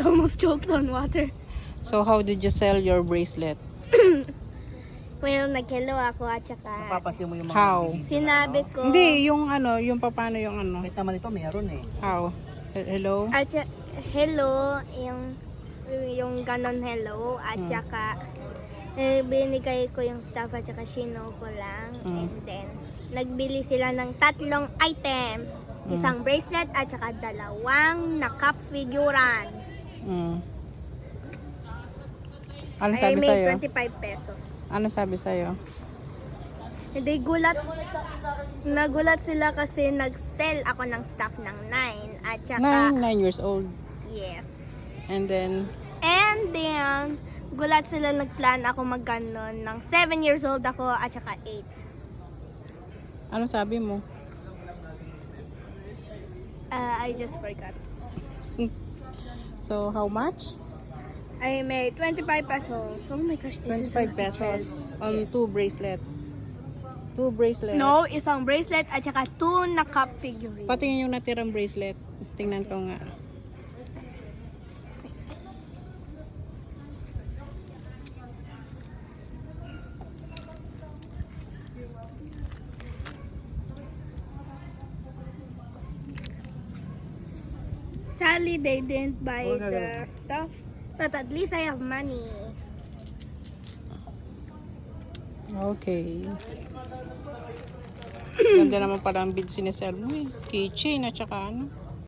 almost choked on water. So how did you sell your bracelet? Well, nag-hello ako at saka Napapansin mo yung mga How? bibig na, sinabi ano? ko. Hindi, yung ano, yung paano yung ano. Kahit naman ito, meron eh. How? Hello? At saka, hello, yung ganon hello. At saka, binigay ko yung stuff at saka shino ko lang. And then, nagbili sila ng 3 items. Isang bracelet at saka 2 na cup figurines. Mm. Ano I sabi made sa'yo? 25 pesos. Ano sabi sa'yo? Hindi nagulat sila kasi nag-sell ako ng stuff ng 9 at saka 9 years old. yes. And then, Gulat sila nagplan ako magganon ng 7 years old ako at saka 8. ano sabi mo? I just forgot. So, how much? I made 25 pesos. Oh my gosh, this is 25 pesos on 2 bracelet. 2 bracelet. No, isang bracelet at saka 2 na cup figurines. Patingin yung natirang bracelet. Tingnan ko nga. Sadly, they didn't buy the stuff. But at least I have money. Okay. Ganda naman pala ang bid sinesell mo eh. Keychain at saka ano.